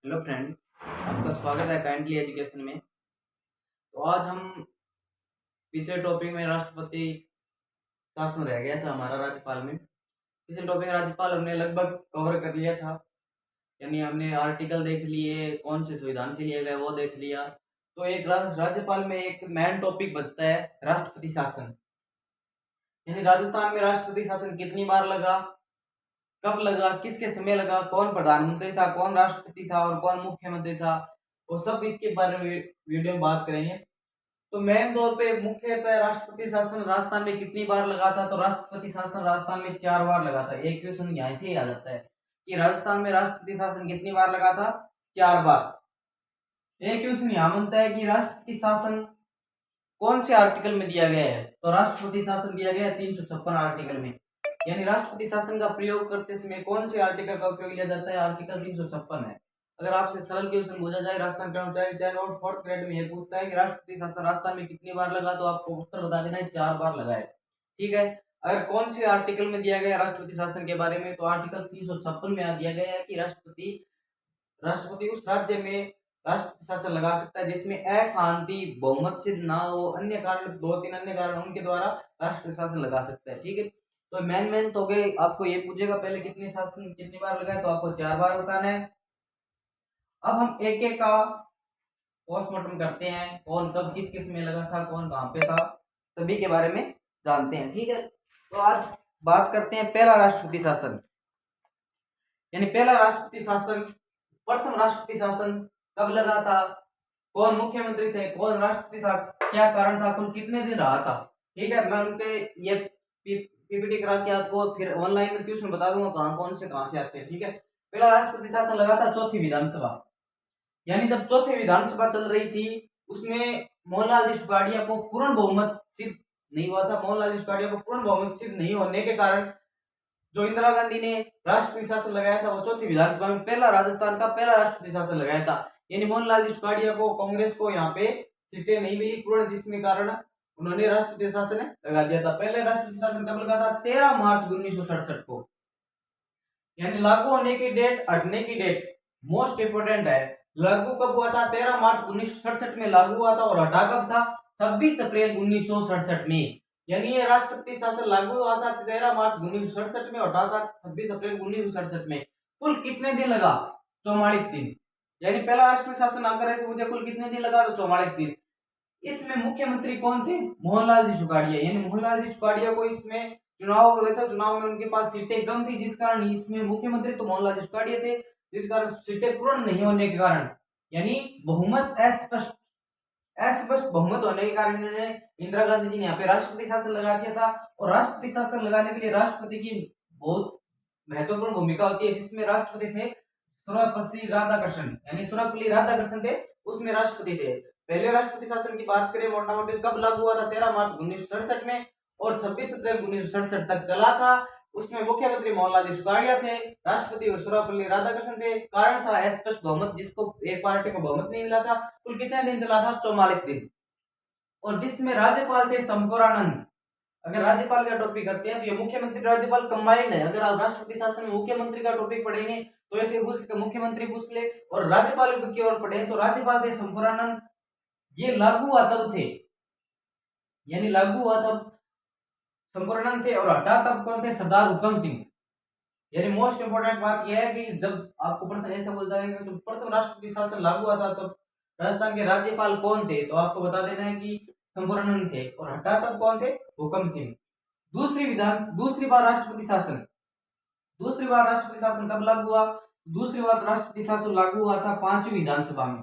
Hello friend, आपका स्वागत है काइंडली एजुकेशन में। तो आज हम पिछले टॉपिक में राष्ट्रपति शासन रह गया था हमारा राज्यपाल में। पिछले टॉपिक में राज्यपाल हमने लगभग कवर कर लिया था, यानी हमने आर्टिकल देख लिए, कौन से संविधान से लिए गए वो देख लिया। तो एक राज्यपाल में एक मेन टॉपिक बचता है राष्ट्रपति शासन, यानी राजस्थान में राष्ट्रपति शासन कितनी बार लगा, कब लगा, किसके समय लगा, कौन प्रधानमंत्री था, कौन राष्ट्रपति था और कौन मुख्यमंत्री था, वो सब इसके बारे में वीडियो में बात करेंगे। तो मेन तौर पे मुख्यतः राष्ट्रपति शासन राजस्थान में कितनी बार लगा था, तो राष्ट्रपति शासन राजस्थान में 4 बार लगा था। एक क्वेश्चन यहाँ से ही आ जाता है कि राजस्थान में राष्ट्रपति शासन कितनी बार लगा था, 4 बार। एक क्वेश्चन यहाँ बनता है कि राष्ट्रपति शासन कौन से आर्टिकल में दिया गया है, तो राष्ट्रपति शासन दिया गया है 356 आर्टिकल में। यानी राष्ट्रपति शासन का प्रयोग करते समय कौन से आर्टिकल का उपयोग लिया जाता है, आर्टिकल 356 है। अगर आपसे सरल क्वेश्चन पूछा जाए राजस्थान कर्मचारी चयन और 4th ग्रेड में यह पूछता है कि राष्ट्रपति शासन राजस्थान में कितनी बार लगा, तो आपको उत्तर बता देना है 4 बार लगा है। ठीक है। अगर कौन से आर्टिकल में दिया गया राष्ट्रपति शासन के बारे में, तो आर्टिकल 356 में दिया गया है कि राष्ट्रपति उस राज्य में राष्ट्रपति शासन लगा सकता है जिसमें अशांति, बहुमत सिद्ध ना हो, अन्य कारण 2-3 अन्य कारण उनके द्वारा राष्ट्रपति शासन लगा सकता है। ठीक है। तो मेन तो गए, आपको ये पूछेगा पहले कितनी बार लगाए, तो आपको 4 बार बताना है। अब हम एक एक का पोस्टमार्टम करते हैं, कौन कब किस किस में लगा था, कौन कहाँ पे था, सभी के बारे में जानते हैं। ठीक है। तो आज बात करते हैं पहला राष्ट्रपति शासन, यानी पहला राष्ट्रपति शासन, प्रथम राष्ट्रपति शासन कब लगा था, कौन मुख्यमंत्री थे, कौन राष्ट्रपति था, क्या कारण था, कुल कितने दिन रहा था। ठीक है। मैं उनके ये पीपीटी करा के आपको फिर ऑनलाइन में क्वेश्चन बता दूंगा कौन से आते हैं। ठीक है। पहला राष्ट्रपति शासन लगा था चौथी विधानसभा, यानी जब चौथी विधानसभा चल रही थी उसमें मोहनलाल जी सुखाड़िया को पूर्ण बहुमत सिद्ध नहीं हुआ था। मोहनलाल जी सुखाड़िया को पूर्ण बहुमत सिद्ध नहीं होने के कारण जो इंदिरा गांधी ने राष्ट्रपति शासन लगाया था वो चौथी विधानसभा में पहला राजस्थान का पहला राष्ट्रपति शासन लगाया था। यानी मोहनलाल जी सुखाड़िया को, कांग्रेस को यहाँ पे सीटें नहीं मिली पूर्ण, जिसके कारण उन्होंने राष्ट्रपति शासन लगा दिया था। पहले राष्ट्रपति शासन कब लगा था, 13 मार्च 1967 को। यानी लागू होने की डेट, हटने की डेट मोस्ट इंपोर्टेंट है। लागू कब हुआ था, 13 मार्च 1967 में लागू हुआ था, और हटा कब था, 26 अप्रैल 1967 में। यानी ये राष्ट्रपति शासन लागू हुआ था 13 मार्च 1967 में, हटा था 26 अप्रैल 1967 में। कुल कितने दिन लगा, 44 दिन। यानी पहला राष्ट्रपति शासन आकर ऐसे मुझे कुल कितने दिन लगा, तो 44 दिन। इसमें मुख्यमंत्री कौन थे, मोहनलाल जी सुखाड़िया। यानी मोहनलाल जी सुखाड़िया को इसमें चुनाव हुए थे, चुनाव में उनके पास सीटें कम थी, जिस कारण इसमें मुख्यमंत्री तो मोहनलाल जी सुखाड़िया थे, जिस कारण सीटें पूर्ण नहीं होने के कारण, यानी बहुमत अस्पष्ट बहुमत होने के कारण इन्होंने, इंदिरा गांधी जी ने यहाँ पे राष्ट्रपति शासन लगा दिया था। और राष्ट्रपति शासन लगाने के लिए राष्ट्रपति की बहुत महत्वपूर्ण भूमिका होती है, जिसमें राष्ट्रपति थे सर्वपल्ली राधाकृष्णन, यानी सर्वपल्ली राधाकृष्णन थे, उसमें राष्ट्रपति थे। पहले राष्ट्रपति शासन की बात करें मोटा मोटी कब लागू हुआ था, 13 मार्च 1967 में, और 26 अप्रैल 1967 तक चला था। उसमें मुख्यमंत्री मोहनलाल जी सुखाड़िया थे, राष्ट्रपति सर्वपल्ली राधाकृष्णन थे। कारण था अस्पष्ट बहुमत, जिसको एक पार्टी को बहुमत नहीं मिला था। कुल कितने दिन चला था, 44 दिन। और जिसमें राज्यपाल थे शंकरानंद। अगर राज्यपाल का टॉपिक करते हैं तो ये मुख्यमंत्री राज्यपाल कंबाइंड है। अगर आप राष्ट्रपति शासन में मुख्यमंत्री का टॉपिक पढ़ेंगे तो ऐसे मुख्यमंत्री पूछ ले, और राज्यपाल की ओर पढ़े तो राज्यपाल थे शंकरानंद। ये लागू हुआ तब थे, यानी लागू हुआ तब शंकरानंद थे, और हटा तब कौन थे, सरदार हुकम सिंह। यानी मोस्ट इंपोर्टेंट बात यह है कि जब आपको प्रश्न ऐसा बोलता है कि जब प्रथम राष्ट्रपति शासन लागू हुआ था तब राजस्थान के राज्यपाल कौन थे, तो आपको बता देना है कि शंकरानंद थे, और हटा तब कौन थे, हुकम सिंह। दूसरी बार राष्ट्रपति शासन कब लागू हुआ, दूसरी बार राष्ट्रपति शासन लागू हुआ था 5वीं विधानसभा में।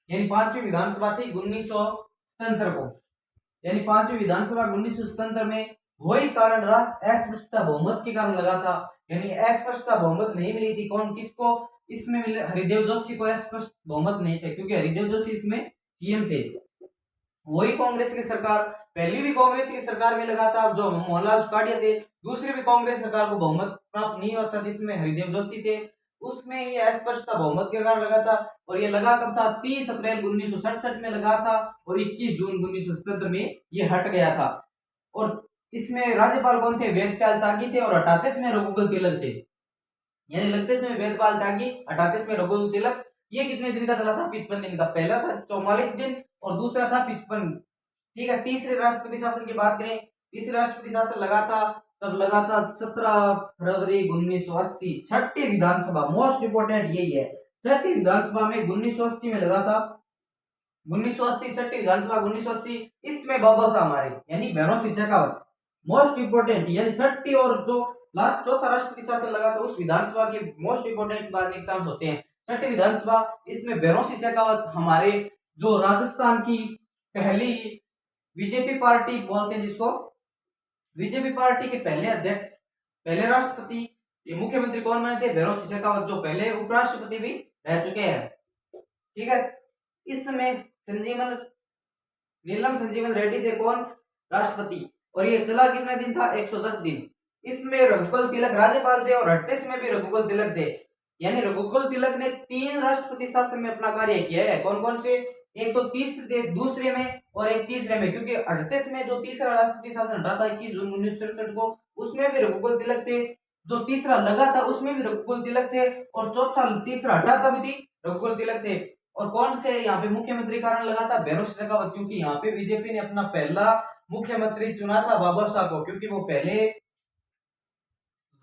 यानी 5वीं विधानसभा थी 1977 को, यानी 5वीं विधानसभा 1977 में वही कारण रहा, अस्पष्टता बहुमत के कारण लगा था। यानी अस्पष्टता बहुमत नहीं मिली थी, कौन किसको, इसमें मिले हरिदेव जोशी को अस्पष्ट बहुमत नहीं थे, क्योंकि हरिदेव जोशी इसमें सीएम थे। वही कांग्रेस की सरकार, पहली भी कांग्रेस की सरकार में लगा था जो मोहनलाल सुखाड़िया थे, दूसरी भी कांग्रेस सरकार को बहुमत प्राप्त नहीं होता जिसमें हरिदेव जोशी थे, उसमें ये अस्पष्टता बहुमत के कारण लगा था। और ये लगा कब था, 30 अप्रैल 1967 में लगा था, और 21 जून 1977 में ये हट गया था। और इसमें राज्यपाल कौन थे, वेदपाल तागी थे, और हटाते समय रघुकुल तिलक थे। यानी लगते समय वेदपाल त्यागी, हटाते समय रघुकुल तिलक। ये कितने दिन का चला था? 55 दिन का। पहला था 44 दिन और दूसरा था 55। ठीक है। तीसरे राष्ट्रपति शासन की बात करें, तीसरे राष्ट्रपति शासन लगा था तब लगा था 17 फरवरी 1980। छठी विधानसभा, मोस्ट इंपोर्टेंट यही है, छठी विधानसभा में 1980 में लगा था। 1980 छठी विधानसभा 1980। इसमें बाबा साहब हमारे यानी भैरव सिंह शेखावत मोस्ट इंपोर्टेंट, यानी छठी और जो लास्ट चौथा राष्ट्रपति शासन लगा था उस विधानसभा के मोस्ट इंपोर्टेंट बात एग्जाम्स होते हैं। छठी विधानसभा, इसमें भैरव सिंह शेखावत हमारे जो राजस्थान की पहली बीजेपी पार्टी बोलते हैं जिसको, बीजेपी पार्टी के पहले अध्यक्ष, पहले राष्ट्रपति, ये मुख्यमंत्री कौन बने थे? भैरव सिंह शेखावत, जो पहले उपराष्ट्रपति भी रह चुके हैं। ठीक है। इसमें संजीवन नीलम संजीवन रेड्डी थे कौन? राष्ट्रपति। और ये चला कितने दिन था? 110 दिन। इसमें रघुकुल तिलक राज्यपाल थे और हटते समय भी रघुकुल तिलक थे। यानी रघुकुल तिलक ने 3 राष्ट्रपति शासन में अपना कार्य किया है। कौन कौन से? एक तो तीसरे दूसरे में और एक तीसरे में, क्योंकि 38 में जो तीसरा राष्ट्रपति शासन हटा था 21 जून 1967 को, उसमें भी रघुकुल तिलक थे। जो तीसरा लगा था उसमें भी रघुकुल तिलक थे और चौथा तीसरा हटा था भी रघुकुल तिलक थे। और कौन से यहाँ पे मुख्यमंत्री कारण लगा था? भैरव सिंह शेखावत, क्योंकि यहाँ पे बीजेपी ने अपना पहला मुख्यमंत्री चुना था बाबा साहब को, क्योंकि वो पहले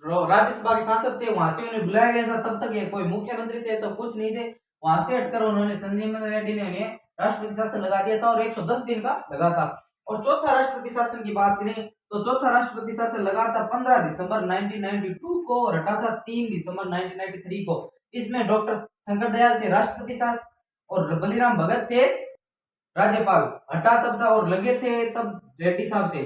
राज्यसभा के सांसद थे, वहां से उन्हें बुलाया गया था। तब तक ये कोई मुख्यमंत्री थे तो कुछ नहीं थे, वहां से हटकर उन्होंने संजीवन रेड्डी ने उन्हें राष्ट्रपति शासन लगा दिया था और 110 दिन का लगा था। और चौथा राष्ट्रपति शासन की बात करें तो चौथा राष्ट्रपति शासन लगा था 15 दिसंबर 1992 को और हटा था 3 दिसंबर 1993 को। इसमें डॉक्टर शंकर दयाल थे राष्ट्रपति शासन और बलिराम भगत थे राज्यपाल। हटा तब था और लगे थे तब रेड्डी साहब से।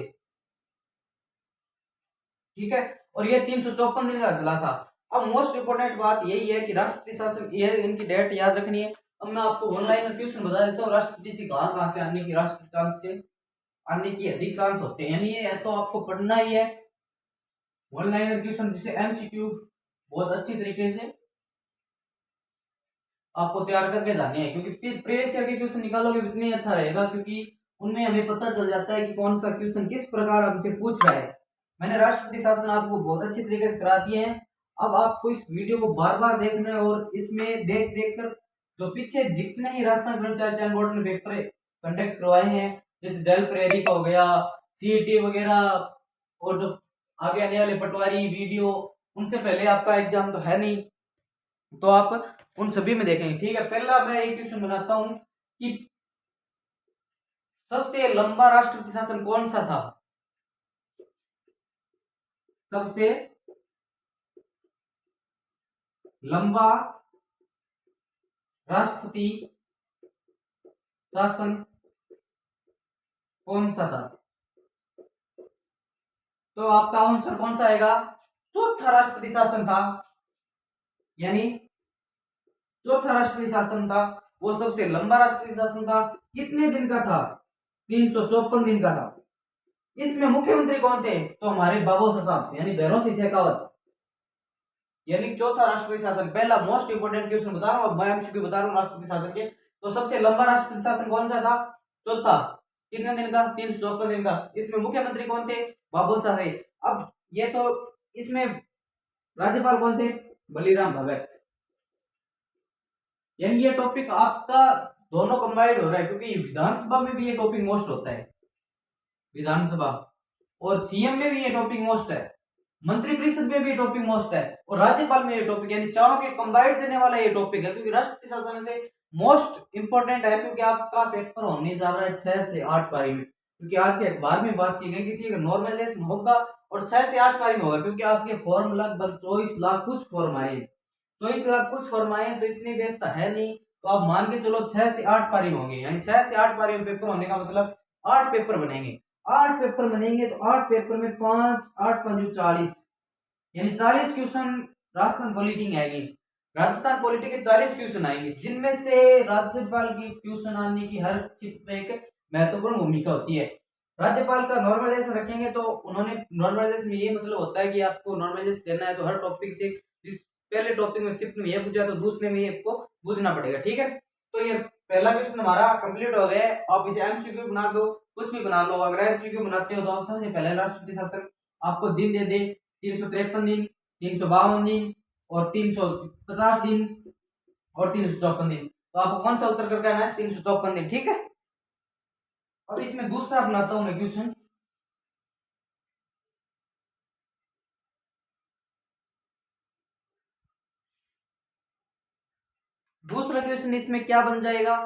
ठीक है। और ये 354 दिन का चला था। अब मोस्ट इंपोर्टेंट बात यही है कि राष्ट्रपति शासन, ये इनकी डेट याद रखनी है। अब मैं आपको ऑनलाइन क्वेश्चन बता देता हूँ राष्ट्रपति से कहाँ से आने की, राष्ट्रपति चांस से आने की अधिक चांस होते हैं, यानी ये तो आपको पढ़ना ही है ऑनलाइन क्वेश्चन, जिसे एमसीक्यू बहुत अच्छी तरीके से आपको तैयार करके जाने हैं, क्योंकि प्रीवियस ईयर के क्वेश्चन निकालोगे इतने अच्छा रहेगा, क्योंकि उनमें हमें पता चल जाता है कि कौन सा क्वेश्चन किस प्रकार हमसे पूछ रहा है। मैंने राष्ट्रपति शासन आपको बहुत अच्छी तरीके से करा दिए हैं। अब आपको इस वीडियो को बार बार देखना है और इसमें देख देख कर जो पीछे जितने ही राजस्थान कर्मचारी चयन बोर्ड ने पेपर कंडक्ट करवाए हैं, जैसे जल प्रेरी का हो गया, सीईटी वगैरह, और जो आगे आने वाले पटवारी वीडियो, उनसे पहले आपका एग्जाम तो है नहीं, तो आप उन सभी में देखेंगे। ठीक है। पहला मैं एक क्वेश्चन बनाता हूं कि सबसे लंबा राष्ट्रपति शासन कौन सा था? सबसे लंबा राष्ट्रपति शासन कौन सा था? तो आपका आंसर कौन सा आएगा? चौथा राष्ट्रपति शासन था, यानी चौथा राष्ट्रपति शासन था, वो सबसे लंबा राष्ट्रपति शासन था। कितने दिन का था? 354 दिन का था। इसमें मुख्यमंत्री कौन थे? तो हमारे बाबा साहब, यानी भैरव सिंह शेखावत, यानी चौथा राष्ट्रपति शासन। पहला मोस्ट इंपोर्टेंट क्वेश्चन बता रहा हूं, मैं एमसीक्यू बता रहा हूं राष्ट्रपति शासन के। तो सबसे लंबा राष्ट्रपति शासन कौन सा था? चौथा। कितने दिन का? 354 दिन का। इसमें मुख्यमंत्री कौन थे? बाबू साहेब। अब ये तो इसमें राज्यपाल कौन थे? बलिराम भगत। यानी ये टॉपिक आपका दोनों कंबाइंड हो रहा है, क्योंकि विधानसभा में भी ये टॉपिक मोस्ट होता है, विधानसभा, और सीएम में भी ये टॉपिक मोस्ट है, मंत्रिपरिषद में भी टॉपिक मोस्ट है, और राज्यपाल में ये टॉपिक, यानी चारों के कंबाइंड देने वाला ये टॉपिक है, क्योंकि राष्ट्रपति शासन से मोस्ट इंपोर्टेंट है, क्योंकि आपका पेपर होने जा रहा है 6 से 8 पारी में, क्योंकि आज के अखबार में बात की गई थी नॉर्मलाइजेशन होगा और 6 से 8 पारी में होगा, क्योंकि आपके फॉर्म लगभग 24 लाख कुछ फॉर्म आए, 24 लाख कुछ फॉर्म आए, तो इतनी व्यवस्था है नहीं, तो आप मान के चलो 6 से 8 पारी में होंगे, यानी 6 से 8 पारी में पेपर होने का मतलब 8 पेपर बनेंगे। 8 पेपर बनेंगे तो 8 पेपर में 5 8 5 40, यानी 40 क्वेश्चन राजस्थान पॉलिटी की आएगी, राजस्थान पॉलिटी के 40 क्वेश्चन आएंगे, जिनमें से राज्यपाल की क्वेश्चन आने की हर शिफ्ट में एक महत्वपूर्ण भूमिका होती है। राज्यपाल का नॉर्मलाइजेशन रखेंगे तो उन्होंने नॉर्मलाइजेशन में ये मतलब होता है कि आपको नॉर्मलाइजेशन देना है तो हर टॉपिक से, जिस पहले टॉपिक में शिफ्ट में ये पूछा तो दूसरे में ये आपको पूछना पड़ेगा। ठीक है, तो ये पहला क्वेश्चन हमारा कंप्लीट हो गया है। आप इसे एमसीक्यू बना दो, कुछ भी बना लो, अगर एमसीक्यू बनाते हो तो आप सबसे पहले राष्ट्रपति शासन आपको दिन दे दे 353 दिन, 352 दिन, और 350 दिन और 354 दिन। तो आपको कौन सा उत्तर करके आना है? 354 दिन। ठीक है। अब इसमें दूसरा बनाता हूं मैं क्वेश्चन। दूसरा क्वेश्चन इसमें क्या बन जाएगा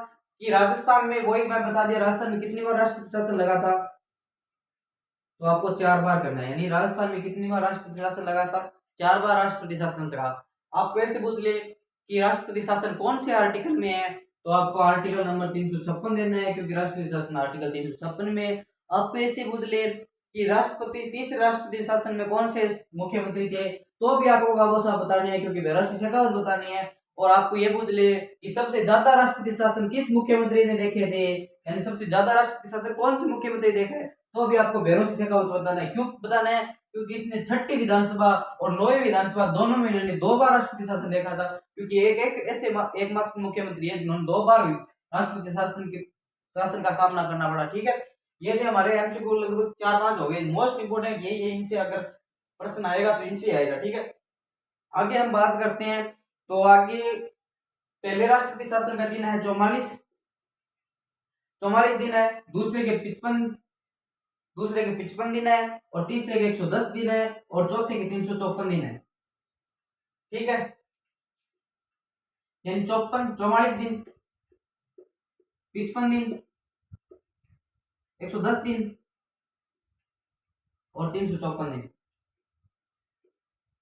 कि राजस्थान में, वही मैं बता दिया, राजस्थान में कितनी बार राष्ट्रपति शासन लगा था? तो आपको 4 बार करना है। यानी राजस्थान में कितनी बार राष्ट्रपति शासन लगा था? 4 बार राष्ट्रपति शासन लगा। आप कैसे पूछ ले कि राष्ट्रपति शासन कौन से आर्टिकल में है? तो आपको आर्टिकल नंबर 356 देना है, क्योंकि राष्ट्रपति शासन आर्टिकल 356 में है। आपको ऐसे पूछ ले कि राष्ट्रपति, तीसरे राष्ट्रपति शासन में कौन से मुख्यमंत्री थे? तो भी आपको बाबू साहब बताने हैं, क्योंकि भैरव सिंह शेखावत बतानी है। और आपको ये पूछ ले कि सबसे ज्यादा राष्ट्रपति शासन किस मुख्यमंत्री ने देखे थे, यानी सबसे ज्यादा राष्ट्रपति शासन कौन से मुख्यमंत्री देखे हैं? तो भी आपको भैरव सिंह शेखावत बताना है। क्यों बताना है? क्योंकि इसने 6ठी विधानसभा और 9वीं विधानसभा दोनों में इन्होंने 2 बार राष्ट्रपति शासन देखा था, क्योंकि एक ऐसे एकमात्र मुख्यमंत्री है जिन्होंने 2 बार राष्ट्रपति शासन का सामना करना पड़ा। ठीक है। ये थे हमारे एमसीक्यू, लगभग 4-5 हो गए। मोस्ट इंपोर्टेंट यही है, इनसे अगर प्रश्न आएगा तो इनसे आएगा। ठीक है। आगे हम बात करते हैं। तो आगे पहले राष्ट्रपति शासन का दिन है 44 दिन है, दूसरे के 55 दिन है, और तीसरे के 110 दिन है, और चौथे के 354 दिन है। ठीक है। यानी 44 दिन, 55 दिन, 110 दिन और 354 दिन।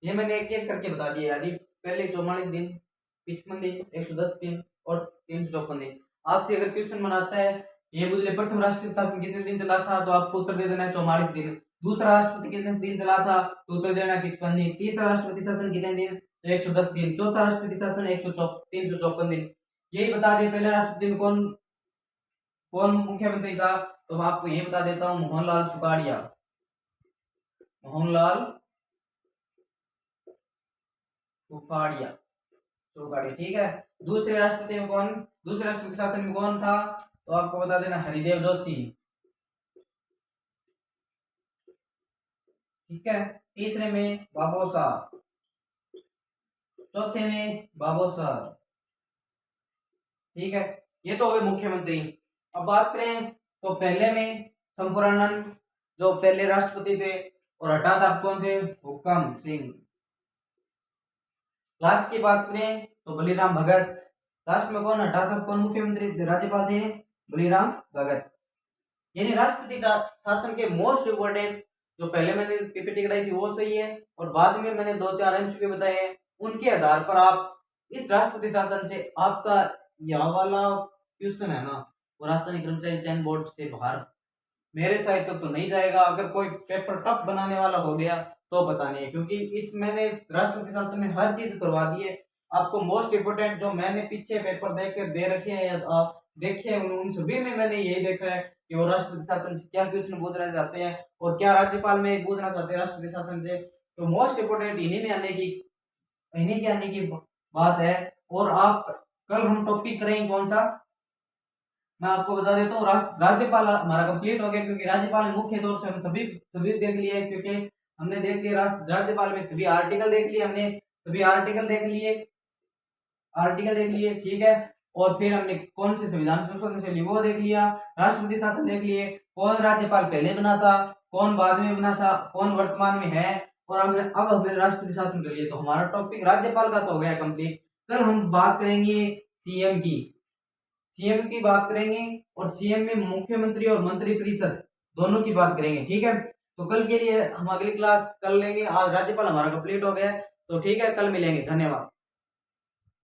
ये मैंने एक एक करके बता दिया। यानी पहले 44 दिन, 55 दिन, 110 दिन और 354 दिन। आपसे अगर क्वेश्चन बनाता है, ये बोले प्रथम राष्ट्रपति शासन कितने दिन चला था, तो आपको उत्तर दे देना है 44 दिन। दूसरा राष्ट्रपति कितने दिन चला था, तो उत्तर देना है 55 दिन। तीसरा राष्ट्रपति शासन कितने दिन, तो 110 दिन। चौथा राष्ट्रपति शासन 354 दिन। यही बता दें पहले राष्ट्रपति में कौन कौन मुख्यमंत्री था, तो मैं आपको ये बता देता हूँ, मोहनलाल सुखाड़िया। मोहनलाल सुखाड़िया। ठीक है। दूसरे राष्ट्रपति में कौन, दूसरे राष्ट्रपति शासन में कौन था, तो आपको बता देना हरिदेव जोशी। ठीक है। तीसरे में बाबू साहब, चौथे में बाबू साहब। ठीक है। ये तो हो गए मुख्यमंत्री। अब बात करें तो पहले में संपूर्णानंद जो पहले राष्ट्रपति थे, और हठात आप कौन थे, हुक्म सिंह। लास्ट की बात करें तो बलिराम भगत। लास्ट में कौन हटा था, कौन मुख्यमंत्री राज्यपाल थे, बलिराम भगत। यानी राष्ट्रपति शासन के मोस्ट इम्पोर्टेंट जो पहले मैंने पीपीटी कराई थी वो सही है, और बाद में मैंने 2-4 एमसीक्यू बताए हैं, उनके आधार पर आप इस राष्ट्रपति शासन से आपका यह वाला क्वेश्चन है ना, वो राजस्थानी कर्मचारी चयन बोर्ड से बाहर मेरे साइड तक तो नहीं जाएगा। अगर कोई पेपर टफ बनाने वाला हो गया तो पता नहीं है, क्योंकि इस मैंने राष्ट्रपति शासन में हर चीज करवा दी है। आपको मोस्ट इम्पोर्टेंट जो मैंने पीछे पेपर दे रखे हैं या आप देखे हैं, उन सभी में मैंने यही देखा है कि वो राष्ट्रपति शासन से क्या क्वेश्चन पूछना चाहते हैं और क्या राज्यपाल में पूछना चाहते हैं राष्ट्रपति शासन से। तो मोस्ट इम्पोर्टेंट इन्हीं के आने की बात है। और आप कल हम टॉपिक करेंगे कौन सा, मैं आपको बता देता हूँ। राज्यपाल हमारा कंप्लीट हो गया, क्योंकि राज्यपाल मुख्य तौर से हम सभी देख लिए, क्योंकि हमने देख लिया राज्यपाल में सभी आर्टिकल देख लिए, हमने सभी आर्टिकल देख लिए। ठीक है। और फिर हमने कौन से संविधान संशोधन से वो देख लिया, राष्ट्रपति शासन देख लिए, कौन राज्यपाल पहले बना था, कौन बाद में बना था, कौन वर्तमान में है, और हमने राष्ट्रपति शासन कर लिया। तो हमारा टॉपिक राज्यपाल का तो हो गया कंप्लीट। कल हम बात करेंगे सीएम की बात करेंगे, और सीएम में मुख्यमंत्री और मंत्री परिषद दोनों की बात करेंगे। ठीक है। तो कल के लिए हम अगली क्लास कर लेंगे। आज राज्यपाल हमारा कंप्लीट हो गया, तो ठीक है, कल मिलेंगे। धन्यवाद।